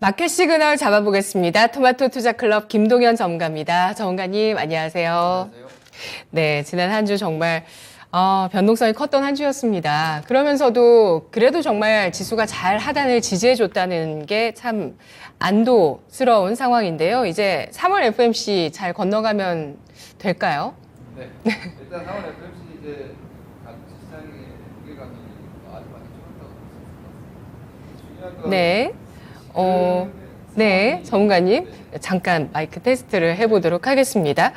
마켓 시그널 잡아보겠습니다. 토마토 투자클럽 김동현 전문가입니다. 전문가님 안녕하세요. 안녕하세요. 네, 지난 한 주 정말 변동성이 컸던 한 주였습니다. 그러면서도 그래도 정말 지수가 잘 하단을 지지해줬다는 게 참 안도스러운 상황인데요. 이제 3월 FMC 잘 건너가면 될까요? 네. 일단 4월 FMC 이제 각 시장의 무게감이 아주 많이 줄었다고 볼 수 있을 것 같습니다. 중요한 건 네. 네, 전문가님. 잠깐 마이크 테스트를 해보도록 하겠습니다.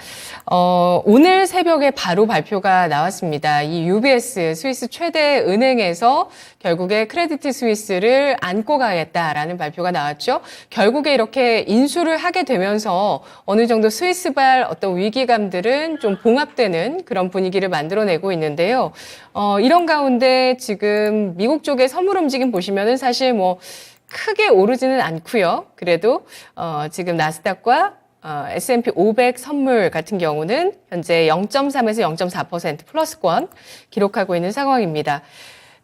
오늘 새벽에 바로 발표가 나왔습니다. 이 UBS 스위스 최대 은행에서 결국에 크레디트 스위스를 안고 가겠다라는 발표가 나왔죠. 결국에 이렇게 인수를 하게 되면서 어느 정도 스위스발 어떤 위기감들은 좀 봉합되는 그런 분위기를 만들어내고 있는데요. 이런 가운데 지금 미국 쪽의 선물 움직임 보시면은 사실 뭐 크게 오르지는 않고요. 그래도 지금 나스닥과 S&P 500 선물 같은 경우는 현재 0.3에서 0.4% 플러스권 기록하고 있는 상황입니다.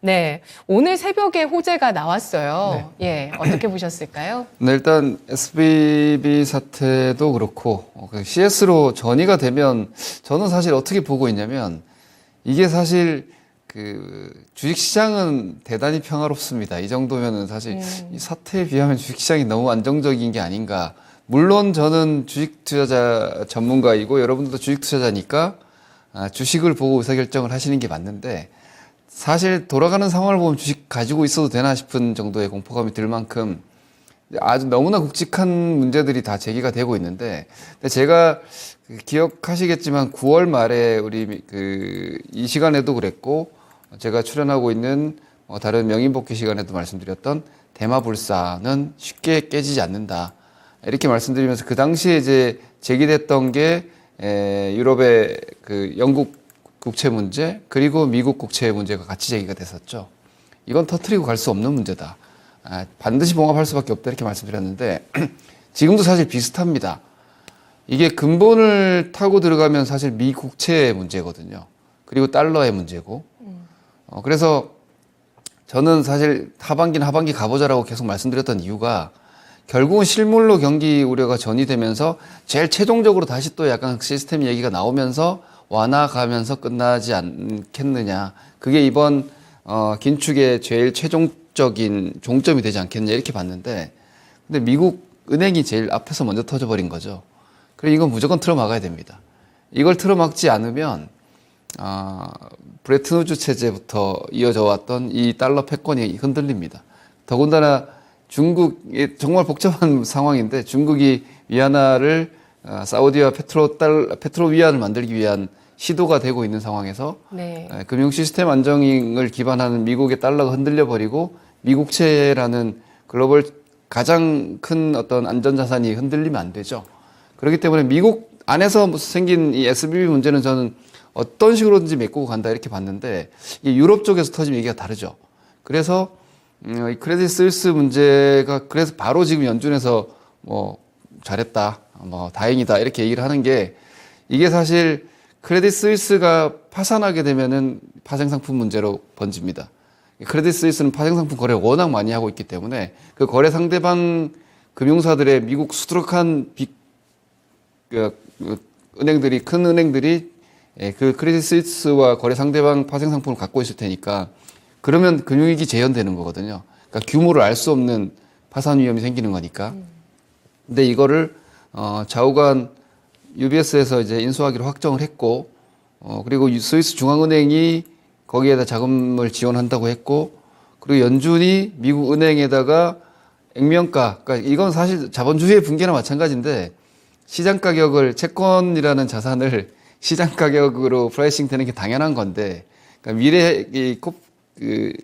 네, 오늘 새벽에 호재가 나왔어요. 네. 예, 어떻게 보셨을까요? 네, 일단 SVB 사태도 그렇고 CS로 전이가 되면 저는 사실 어떻게 보고 있냐면 이게 사실 그 주식시장은 대단히 평화롭습니다. 이 정도면은 사실 이 사태에 비하면 주식시장이 너무 안정적인 게 아닌가. 물론 저는 주식 투자자 전문가이고 여러분들도 주식 투자자니까 주식을 보고 의사결정을 하시는 게 맞는데 사실 돌아가는 상황을 보면 주식 가지고 있어도 되나 싶은 정도의 공포감이 들 만큼 아주 너무나 굵직한 문제들이 다 제기가 되고 있는데 제가 기억하시겠지만 9월 말에 우리 이 시간에도 그랬고 제가 출연하고 있는 다른 명인복귀 시간에도 말씀드렸던 대마불사는 쉽게 깨지지 않는다. 이렇게 말씀드리면서 그 당시에 이제 제기됐던 게 유럽의 그 영국 국채 문제 그리고 미국 국채 문제가 같이 제기가 됐었죠. 이건 터트리고 갈 수 없는 문제다. 반드시 봉합할 수밖에 없다 이렇게 말씀드렸는데 지금도 사실 비슷합니다. 이게 근본을 타고 들어가면 사실 미국채의 문제거든요. 그리고 달러의 문제고. 그래서 저는 사실 하반기는 하반기 가보자라고 계속 말씀드렸던 이유가 결국은 실물로 경기 우려가 전이되면서 제일 최종적으로 다시 또 약간 시스템 얘기가 나오면서 완화 가면서 끝나지 않겠느냐. 그게 이번 긴축의 제일 최종적인 종점이 되지 않겠느냐 이렇게 봤는데 근데 미국 은행이 제일 앞에서 먼저 터져버린 거죠. 그래서 이건 무조건 틀어막아야 됩니다. 이걸 틀어막지 않으면 브레튼 우즈 체제부터 이어져 왔던 이 달러 패권이 흔들립니다. 더군다나 중국이 정말 복잡한 상황인데 중국이 위안화를 사우디와 페트로 위안을 만들기 위한 시도가 되고 있는 상황에서 네. 금융 시스템 안정을 기반하는 미국의 달러가 흔들려 버리고 미국채라는 글로벌 가장 큰 어떤 안전자산이 흔들리면 안 되죠. 그렇기 때문에 미국 안에서 생긴 이 SVB 문제는 저는 어떤 식으로든지 메꾸고 간다 이렇게 봤는데 이 유럽 쪽에서 터진 얘기가 다르죠. 그래서 이 크레딧 스위스 문제가 그래서 바로 지금 연준에서 뭐 잘했다, 뭐 다행이다 이렇게 얘기를 하는 게 이게 사실 크레딧 스위스가 파산하게 되면은 파생상품 문제로 번집니다. 크레딧 스위스는 파생상품 거래를 워낙 많이 하고 있기 때문에 그 거래 상대방 금융사들의 미국 수두룩한 은행들이 큰 은행들이 그 크레딧 스위스와 거래 상대방 파생 상품을 갖고 있을 테니까 그러면 금융위기 재현되는 거거든요. 그러니까 규모를 알 수 없는 파산 위험이 생기는 거니까. 근데 이거를 좌우간 UBS에서 이제 인수하기로 확정을 했고 그리고 스위스 중앙은행이 거기에다 자금을 지원한다고 했고 그리고 연준이 미국 은행에다가 액면가 그러니까 이건 사실 자본주의의 붕괴나 마찬가지인데 시장 가격을 채권이라는 자산을 시장 가격으로 프라이싱 되는 게 당연한 건데, 그러니까 미래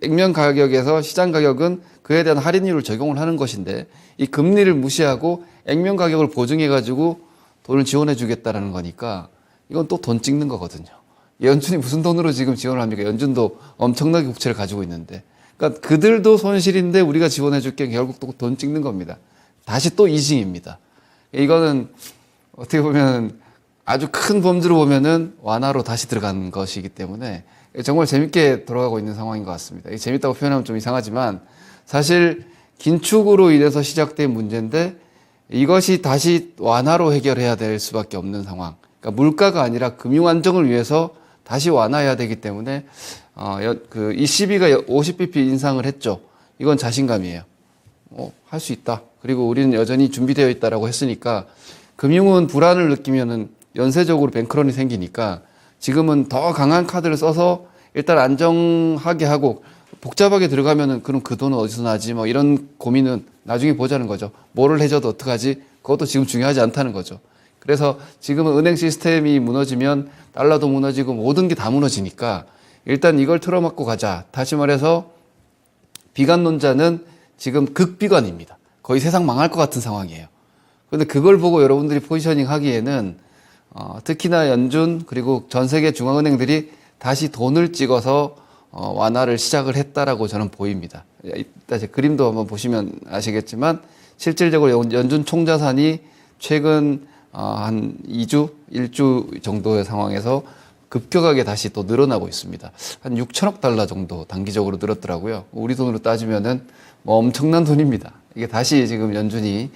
액면 가격에서 시장 가격은 그에 대한 할인율을 적용을 하는 것인데, 이 금리를 무시하고 액면 가격을 보증해가지고 돈을 지원해 주겠다라는 거니까, 이건 또 돈 찍는 거거든요. 연준이 무슨 돈으로 지금 지원을 합니까? 연준도 엄청나게 국채를 가지고 있는데. 그러니까 그들도 손실인데 우리가 지원해 줄게 결국 또 돈 찍는 겁니다. 다시 또 이징입니다. 이거는 어떻게 보면 아주 큰 범주로 보면은 완화로 다시 들어간 것이기 때문에 정말 재밌게 돌아가고 있는 상황인 것 같습니다. 재밌다고 표현하면 좀 이상하지만 사실 긴축으로 인해서 시작된 문제인데 이것이 다시 완화로 해결해야 될 수밖에 없는 상황. 그러니까 물가가 아니라 금융 안정을 위해서 다시 완화해야 되기 때문에 그 ECB가 50bp 인상을 했죠. 이건 자신감이에요. 할 수 있다. 그리고 우리는 여전히 준비되어 있다라고 했으니까 금융은 불안을 느끼면은 연쇄적으로 뱅크런이 생기니까 지금은 더 강한 카드를 써서 일단 안정하게 하고 복잡하게 들어가면은 그럼 그 돈은 어디서 나지? 뭐 이런 고민은 나중에 보자는 거죠. 뭐를 해줘도 어떡하지? 그것도 지금 중요하지 않다는 거죠. 그래서 지금은 은행 시스템이 무너지면 달러도 무너지고 모든 게 다 무너지니까 일단 이걸 틀어막고 가자. 다시 말해서 비관론자는 지금 극비관입니다. 거의 세상 망할 것 같은 상황이에요. 그런데 그걸 보고 여러분들이 포지셔닝 하기에는 특히나 연준 그리고 전 세계 중앙은행들이 다시 돈을 찍어서 완화를 시작을 했다라고 저는 보입니다. 이따 제 그림도 한번 보시면 아시겠지만 실질적으로 연준 총자산이 최근 한 2주, 1주 정도의 상황에서 급격하게 다시 또 늘어나고 있습니다. 한 6천억 달러 정도 단기적으로 늘었더라고요. 우리 돈으로 따지면은 뭐 엄청난 돈입니다. 이게 다시 지금 연준이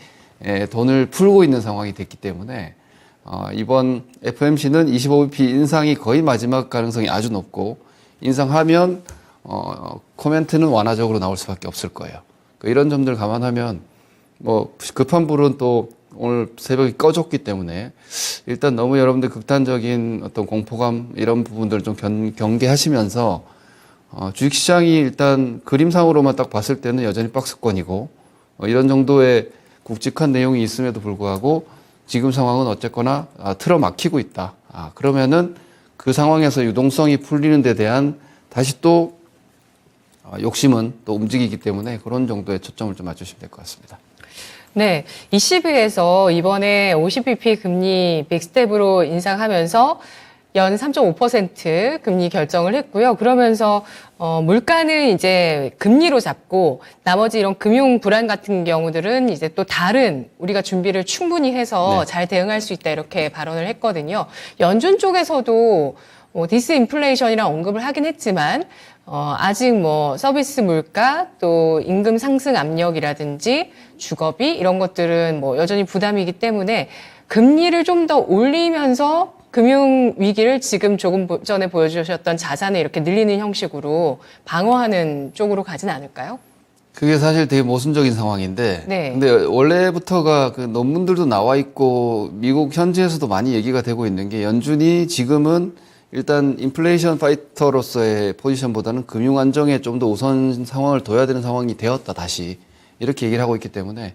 돈을 풀고 있는 상황이 됐기 때문에 이번 FOMC는 25bp 인상이 거의 마지막 가능성이 아주 높고 인상하면 코멘트는 완화적으로 나올 수밖에 없을 거예요. 이런 점들 감안하면 뭐 급한 불은 또 오늘 새벽에 꺼졌기 때문에 일단 너무 여러분들 극단적인 어떤 공포감 이런 부분들 좀 경계하시면서 주식시장이 일단 그림상으로만 딱 봤을 때는 여전히 박스권이고 이런 정도의 굵직한 내용이 있음에도 불구하고 지금 상황은 어쨌거나 틀어막히고 있다. 그러면은 그 상황에서 유동성이 풀리는 데 대한 다시 또 욕심은 또 움직이기 때문에 그런 정도의 초점을 좀 맞추시면 될 것 같습니다. 네, ECB에서 이번에 50bp 금리 빅스텝으로 인상하면서 연 3.5% 금리 결정을 했고요. 그러면서 물가는 이제 금리로 잡고 나머지 이런 금융 불안 같은 경우들은 이제 또 다른 우리가 준비를 충분히 해서 잘 대응할 수 있다 이렇게 발언을 했거든요. 연준 쪽에서도 디스인플레이션이랑 언급을 하긴 했지만 아직 뭐 서비스 물가 또 임금 상승 압력이라든지 주거비 이런 것들은 뭐 여전히 부담이기 때문에 금리를 좀 더 올리면서 금융 위기를 지금 조금 전에 보여주셨던 자산을 이렇게 늘리는 형식으로 방어하는 쪽으로 가진 않을까요? 그게 사실 되게 모순적인 상황인데, 네. 근데 원래부터가 그 논문들도 나와 있고 미국 현지에서도 많이 얘기가 되고 있는 게 연준이 지금은 일단 인플레이션 파이터로서의 포지션보다는 금융 안정에 좀 더 우선 상황을 둬야 되는 상황이 되었다 다시 이렇게 얘기를 하고 있기 때문에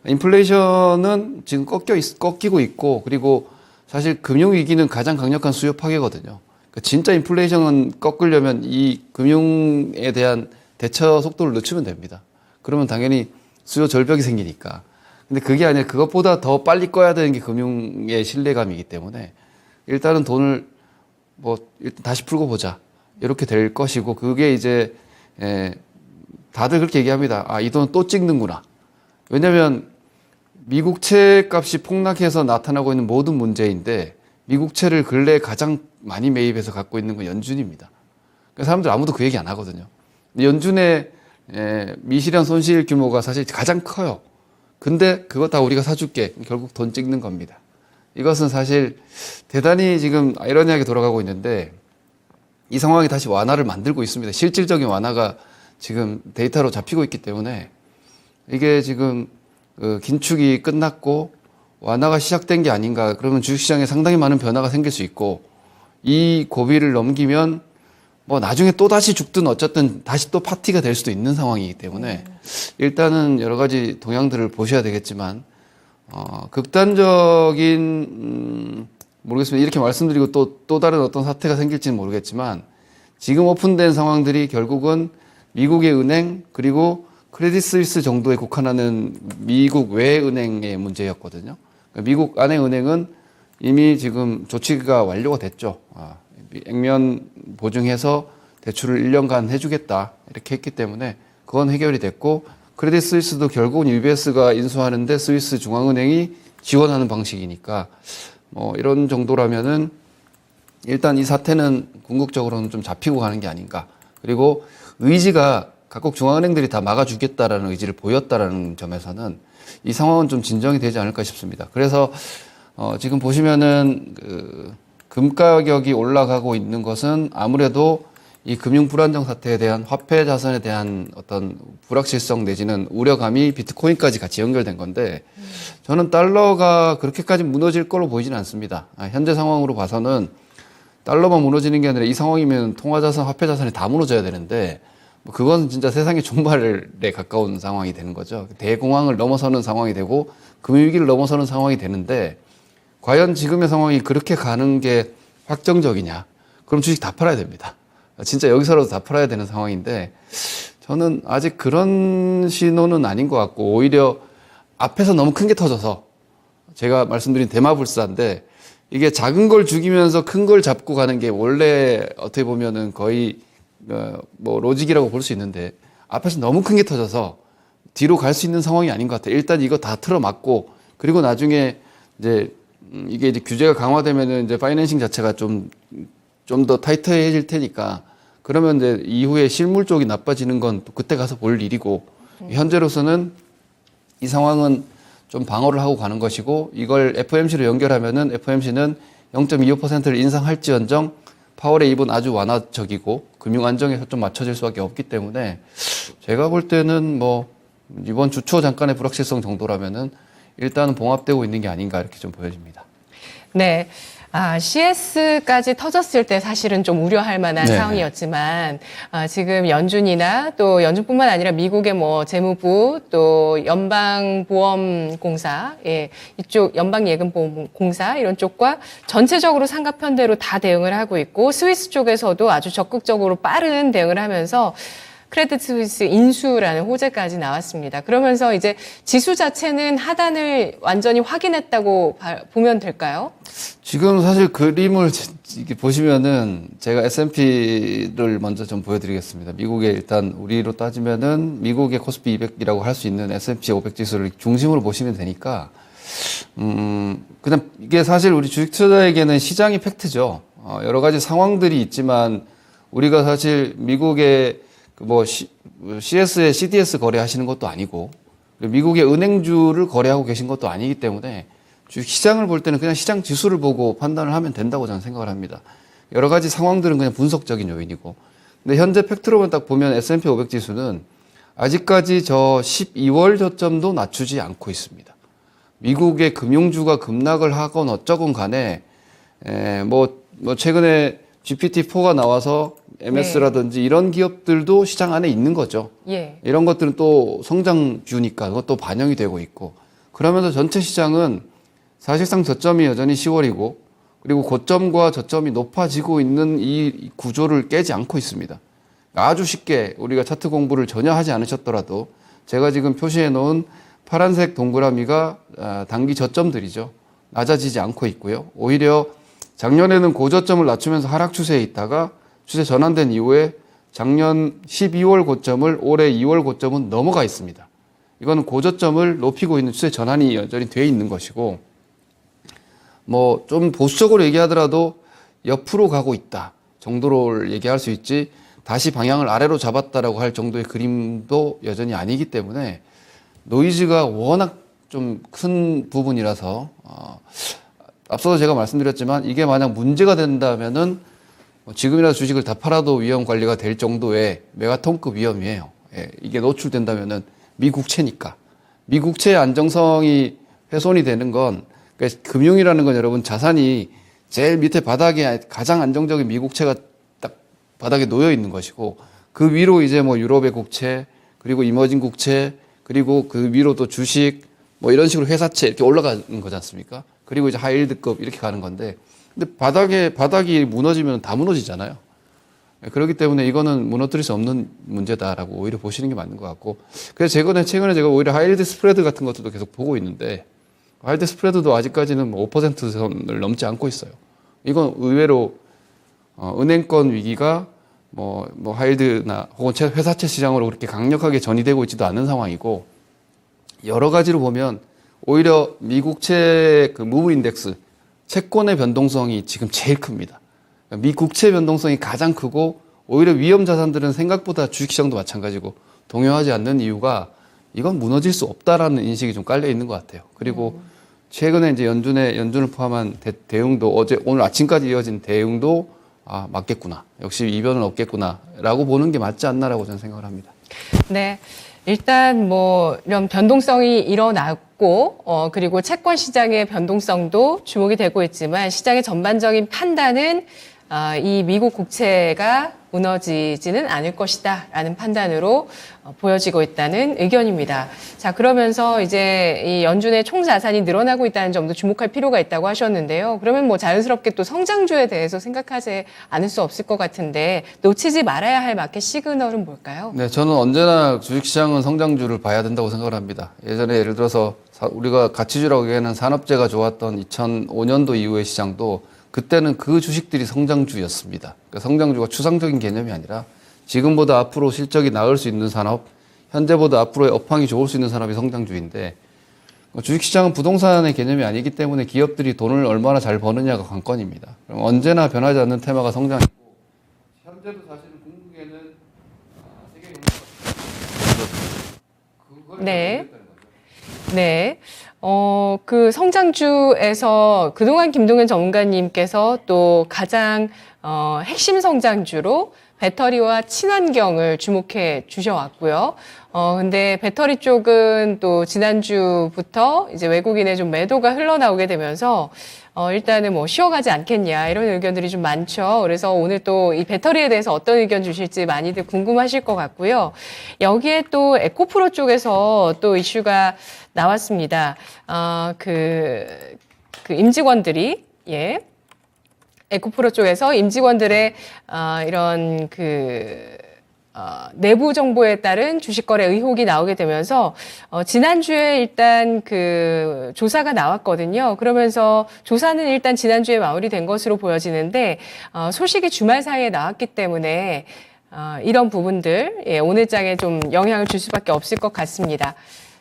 인플레이션은 지금 꺾이고 있고 그리고 사실 금융 위기는 가장 강력한 수요 파괴거든요. 그러니까 진짜 인플레이션은 꺾으려면 이 금융에 대한 대처 속도를 늦추면 됩니다. 그러면 당연히 수요 절벽이 생기니까. 근데 그게 아니라 그것보다 더 빨리 꺼야 되는 게 금융의 신뢰감이기 때문에 일단은 돈을 일단 다시 풀고 보자. 이렇게 될 것이고, 그게 이제, 다들 그렇게 얘기합니다. 이 돈은 또 찍는구나. 왜냐면, 미국채 값이 폭락해서 나타나고 있는 모든 문제인데, 미국채를 근래에 가장 많이 매입해서 갖고 있는 건 연준입니다. 그러니까 사람들 아무도 그 얘기 안 하거든요. 근데 연준의, 미실현 손실 규모가 사실 가장 커요. 근데 그거 다 우리가 사줄게. 결국 돈 찍는 겁니다. 이것은 사실 대단히 지금 아이러니하게 돌아가고 있는데 이 상황이 다시 완화를 만들고 있습니다. 실질적인 완화가 지금 데이터로 잡히고 있기 때문에 이게 지금 긴축이 끝났고 완화가 시작된 게 아닌가. 그러면 주식시장에 상당히 많은 변화가 생길 수 있고 이 고비를 넘기면 뭐 나중에 또 다시 죽든 어쨌든 다시 또 파티가 될 수도 있는 상황이기 때문에 일단은 여러 가지 동향들을 보셔야 되겠지만 극단적인, 모르겠습니다. 이렇게 말씀드리고 또 다른 어떤 사태가 생길지는 모르겠지만, 지금 오픈된 상황들이 결국은 미국의 은행, 그리고 크레딧 스위스 정도에 국한하는 미국 외 은행의 문제였거든요. 그러니까 미국 안의 은행은 이미 지금 조치가 완료가 됐죠. 액면 보증해서 대출을 1년간 해주겠다. 이렇게 했기 때문에 그건 해결이 됐고, 크레딧 스위스도 결국은 UBS가 인수하는데 스위스 중앙은행이 지원하는 방식이니까 뭐 이런 정도라면은 일단 이 사태는 궁극적으로는 좀 잡히고 가는 게 아닌가. 그리고 의지가 각국 중앙은행들이 다 막아주겠다라는 의지를 보였다라는 점에서는 이 상황은 좀 진정이 되지 않을까 싶습니다. 그래서 지금 보시면은 금 가격이 올라가고 있는 것은 아무래도 이 금융 불안정 사태에 대한 화폐 자산에 대한 어떤 불확실성 내지는 우려감이 비트코인까지 같이 연결된 건데 저는 달러가 그렇게까지 무너질 걸로 보이지는 않습니다. 현재 상황으로 봐서는 달러만 무너지는 게 아니라 이 상황이면 통화자산, 화폐자산이 다 무너져야 되는데 그건 진짜 세상의 종말에 가까운 상황이 되는 거죠. 대공황을 넘어서는 상황이 되고 금융위기를 넘어서는 상황이 되는데 과연 지금의 상황이 그렇게 가는 게 확정적이냐? 그럼 주식 다 팔아야 됩니다. 진짜 여기서라도 다 팔아야 되는 상황인데 저는 아직 그런 신호는 아닌 것 같고 오히려 앞에서 너무 큰 게 터져서 제가 말씀드린 대마불사인데 이게 작은 걸 죽이면서 큰 걸 잡고 가는 게 원래 어떻게 보면은 거의 뭐 로직이라고 볼 수 있는데 앞에서 너무 큰 게 터져서 뒤로 갈 수 있는 상황이 아닌 것 같아요. 일단 이거 다 틀어막고 그리고 나중에 이제 이게 이제 규제가 강화되면은 이제 파이낸싱 자체가 좀 더 타이트해질 테니까 그러면 이제 이후에 실물 쪽이 나빠지는 건 또 그때 가서 볼 일이고 현재로서는 이 상황은 좀 방어를 하고 가는 것이고 이걸 FOMC로 연결하면은 FOMC는 0.25%를 인상할지언정 파월의 입은 아주 완화적이고 금융 안정에 초점 맞춰질 수밖에 없기 때문에 제가 볼 때는 뭐 이번 주 초 잠깐의 불확실성 정도라면은 일단은 봉합되고 있는 게 아닌가 이렇게 좀 보여집니다. 네. CS까지 터졌을 때 사실은 좀 우려할 만한 네. 상황이었지만, 지금 연준이나 또 연준뿐만 아니라 미국의 뭐 재무부 또 연방보험공사, 예, 이쪽 연방예금보험공사 이런 쪽과 전체적으로 상가편대로 다 대응을 하고 있고, 스위스 쪽에서도 아주 적극적으로 빠른 대응을 하면서 크레딧 스위스 인수라는 호재까지 나왔습니다. 그러면서 이제 지수 자체는 하단을 완전히 확인했다고 보면 될까요? 지금 사실 그림을 이렇게 보시면은 제가 S&P를 먼저 좀 보여드리겠습니다. 미국의 일단 우리로 따지면은 미국의 코스피 200이라고 할 수 있는 S&P 500 지수를 중심으로 보시면 되니까 그냥 이게 사실 우리 주식 투자자에게는 시장이 팩트죠. 여러 가지 상황들이 있지만 우리가 사실 미국의 뭐 CS에 CDS 거래하시는 것도 아니고 미국의 은행주를 거래하고 계신 것도 아니기 때문에 주식 시장을 볼 때는 그냥 시장 지수를 보고 판단을 하면 된다고 저는 생각을 합니다. 여러 가지 상황들은 그냥 분석적인 요인이고 근데 현재 팩트로만 딱 보면 S&P 500 지수는 아직까지 저 12월 저점도 낮추지 않고 있습니다. 미국의 금융주가 급락을 하건 어쩌건 간에 뭐 최근에 GPT-4가 나와서 MS라든지 이런 기업들도 시장 안에 있는 거죠. 예. 이런 것들은 또 성장주니까 그것도 반영이 되고 있고 그러면서 전체 시장은 사실상 저점이 여전히 10월이고 그리고 고점과 저점이 높아지고 있는 이 구조를 깨지 않고 있습니다. 아주 쉽게 우리가 차트 공부를 전혀 하지 않으셨더라도 제가 지금 표시해 놓은 파란색 동그라미가 단기 저점들이죠. 낮아지지 않고 있고요. 오히려 작년에는 고저점을 낮추면서 하락 추세에 있다가 추세 전환된 이후에 작년 12월 고점을 올해 2월 고점은 넘어가 있습니다. 이거는 고저점을 높이고 있는 추세 전환이 여전히 돼 있는 것이고 뭐 좀 보수적으로 얘기하더라도 옆으로 가고 있다 정도로 얘기할 수 있지 다시 방향을 아래로 잡았다라고 할 정도의 그림도 여전히 아니기 때문에 노이즈가 워낙 좀 큰 부분이라서 앞서도 제가 말씀드렸지만 이게 만약 문제가 된다면은 지금이라도 주식을 다 팔아도 위험 관리가 될 정도의 메가톤급 위험이에요. 예, 이게 노출된다면은 미국채니까. 미국채의 안정성이 훼손이 되는 건 그러니까 금융이라는 건 여러분 자산이 제일 밑에 바닥에 가장 안정적인 미국채가 딱 바닥에 놓여 있는 것이고 그 위로 이제 뭐 유럽의 국채 그리고 이머징 국채 그리고 그 위로 또 주식 뭐 이런 식으로 회사채 이렇게 올라가는 거지 않습니까? 그리고 이제 하이힐드급 이렇게 가는 건데 근데 바닥이 무너지면 다 무너지잖아요. 그렇기 때문에 이거는 무너뜨릴 수 없는 문제다라고 오히려 보시는 게 맞는 것 같고 그래서 최근에 제가 오히려 하이힐드 스프레드 같은 것들도 계속 보고 있는데 하이힐드 스프레드도 아직까지는 뭐 5% 선을 넘지 않고 있어요. 이건 의외로 은행권 위기가 뭐 하이힐드나 혹은 회사채 시장으로 그렇게 강력하게 전이되고 있지도 않은 상황이고 여러 가지로 보면 오히려 미국채 그 무브 인덱스 채권의 변동성이 지금 제일 큽니다. 미 국채 변동성이 가장 크고 오히려 위험 자산들은 생각보다 주식시장도 마찬가지고 동요하지 않는 이유가 이건 무너질 수 없다라는 인식이 좀 깔려 있는 것 같아요. 그리고 최근에 이제 연준을 포함한 대응도 오늘 아침까지 이어진 대응도 맞겠구나. 역시 이변은 없겠구나라고 보는 게 맞지 않나라고 저는 생각을 합니다. 네. 일단 뭐 이런 변동성이 일어났고 그리고 채권 시장의 변동성도 주목이 되고 있지만 시장의 전반적인 판단은 이 미국 국채가 무너지지는 않을 것이다라는 판단으로 보여지고 있다는 의견입니다. 자, 그러면서 이제 이 연준의 총 자산이 늘어나고 있다는 점도 주목할 필요가 있다고 하셨는데요. 그러면 뭐 자연스럽게 또 성장주에 대해서 생각하지 않을 수 없을 것 같은데 놓치지 말아야 할 마켓 시그널은 뭘까요? 네, 저는 언제나 주식시장은 성장주를 봐야 된다고 생각을 합니다. 예전에 예를 들어서 우리가 가치주라고 얘기하는 산업재가 좋았던 2005년도 이후의 시장도 그때는 그 주식들이 성장주였습니다. 그러니까 성장주가 추상적인 개념이 아니라 지금보다 앞으로 실적이 나을 수 있는 산업, 현재보다 앞으로의 업황이 좋을 수 있는 산업이 성장주인데 주식시장은 부동산의 개념이 아니기 때문에 기업들이 돈을 얼마나 잘 버느냐가 관건입니다. 그럼 언제나 변하지 않는 테마가 성장이고 현재도 사실은 궁극에는 세계 경제가 네. 네. 그 성장주에서 그동안 김동현 전문가님께서 또 가장 핵심 성장주로 배터리와 친환경을 주목해 주셔왔고요. 근데 배터리 쪽은 또 지난주부터 이제 외국인의 좀 매도가 흘러나오게 되면서 일단은 뭐 쉬어가지 않겠냐 이런 의견들이 좀 많죠. 그래서 오늘 또 이 배터리에 대해서 어떤 의견 주실지 많이들 궁금하실 것 같고요. 여기에 또 에코프로 쪽에서 또 이슈가 나왔습니다. 그 임직원들이 에코프로 쪽에서 임직원들의 이런 내부 정보에 따른 주식 거래 의혹이 나오게 되면서 지난주에 일단 그 조사가 나왔거든요. 그러면서 조사는 일단 지난주에 마무리된 것으로 보여지는데 소식이 주말 사이에 나왔기 때문에 이런 부분들 오늘 장에 좀 영향을 줄 수밖에 없을 것 같습니다.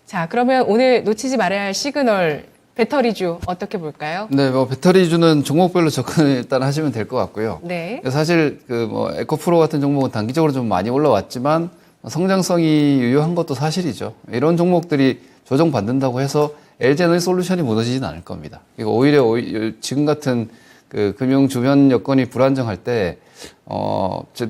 자, 그러면 오늘 놓치지 말아야 할 시그널 배터리주 어떻게 볼까요? 네, 뭐 배터리주는 종목별로 접근을 일단 하시면 될 것 같고요. 네. 사실 에코프로 같은 종목은 단기적으로 좀 많이 올라왔지만 성장성이 유효한 것도 사실이죠. 이런 종목들이 조정받는다고 해서 LG에너지솔루션이 무너지지는 않을 겁니다. 그리고 오히려 지금 같은 그 금융 주변 여건이 불안정할 때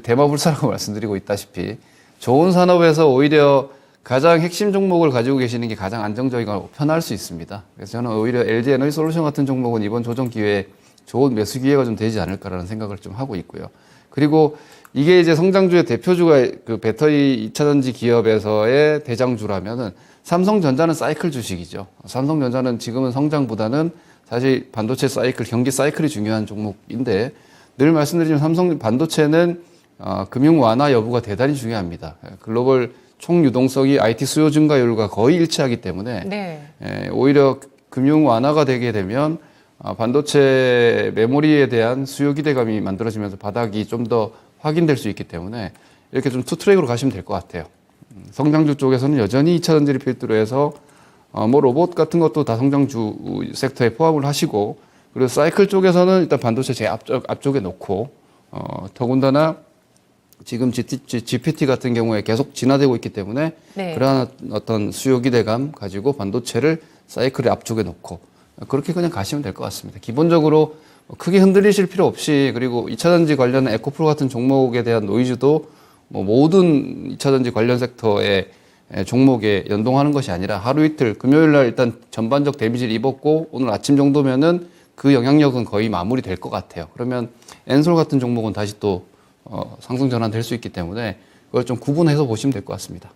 대마불사라고 말씀드리고 있다시피 좋은 산업에서 오히려 가장 핵심 종목을 가지고 계시는 게 가장 안정적이고 편할 수 있습니다. 그래서 저는 오히려 LG에너지솔루션 같은 종목은 이번 조정 기회에 좋은 매수 기회가 좀 되지 않을까라는 생각을 좀 하고 있고요. 그리고 이게 이제 성장주의 대표주가 그 배터리 2차전지 기업에서의 대장주라면은 삼성전자는 사이클 주식이죠. 삼성전자는 지금은 성장보다는 사실 반도체 사이클, 경기 사이클이 중요한 종목인데 늘 말씀드리지만 삼성 반도체는 금융 완화 여부가 대단히 중요합니다. 글로벌 총 유동성이 IT 수요 증가율과 거의 일치하기 때문에 네. 오히려 금융 완화가 되게 되면 반도체 메모리에 대한 수요 기대감이 만들어지면서 바닥이 좀 더 확인될 수 있기 때문에 이렇게 좀 투트랙으로 가시면 될 것 같아요. 성장주 쪽에서는 여전히 2차 전지를 필두로 해서 뭐 로봇 같은 것도 다 성장주 섹터에 포함을 하시고 그리고 사이클 쪽에서는 일단 반도체 제 앞쪽에 놓고 더군다나 지금 GPT 같은 경우에 계속 진화되고 있기 때문에 네. 그러한 어떤 수요 기대감 가지고 반도체를 사이클의 앞쪽에 놓고 그렇게 그냥 가시면 될 것 같습니다. 기본적으로 크게 흔들리실 필요 없이 그리고 2차전지 관련 에코프로 같은 종목에 대한 노이즈도 뭐 모든 2차전지 관련 섹터의 종목에 연동하는 것이 아니라 하루 이틀 금요일 날 일단 전반적 데미지를 입었고 오늘 아침 정도면은 그 영향력은 거의 마무리될 것 같아요. 그러면 엔솔 같은 종목은 다시 또 상승 전환될 수 있기 때문에 그걸 좀 구분해서 보시면 될 것 같습니다.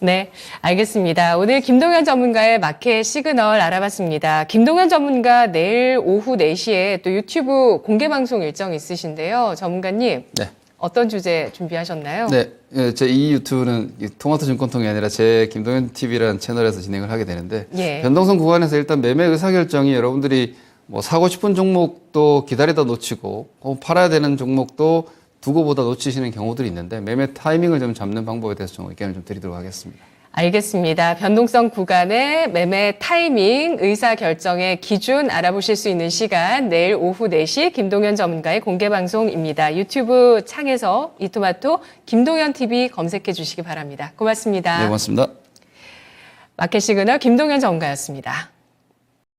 네, 알겠습니다. 오늘 김동현 전문가의 마켓 시그널 알아봤습니다. 김동현 전문가 내일 오후 4시에 또 유튜브 공개 방송 일정 있으신데요. 전문가님, 네. 어떤 주제 준비하셨나요? 네, 제 이 유튜브는 토마토 증권통이 아니라 제 김동현 TV라는 채널에서 진행을 하게 되는데 예. 변동성 구간에서 일단 매매 의사결정이 여러분들이 뭐 사고 싶은 종목도 기다리다 놓치고 팔아야 되는 종목도 두고 보다 놓치시는 경우들이 있는데 매매 타이밍을 좀 잡는 방법에 대해서 좀 의견을 좀 드리도록 하겠습니다. 알겠습니다. 변동성 구간의 매매 타이밍, 의사 결정의 기준 알아보실 수 있는 시간 내일 오후 4시 김동현 전문가의 공개 방송입니다. 유튜브 창에서 이토마토 김동현 TV 검색해 주시기 바랍니다. 고맙습니다. 네, 고맙습니다. 마켓 시그널 김동현 전문가였습니다.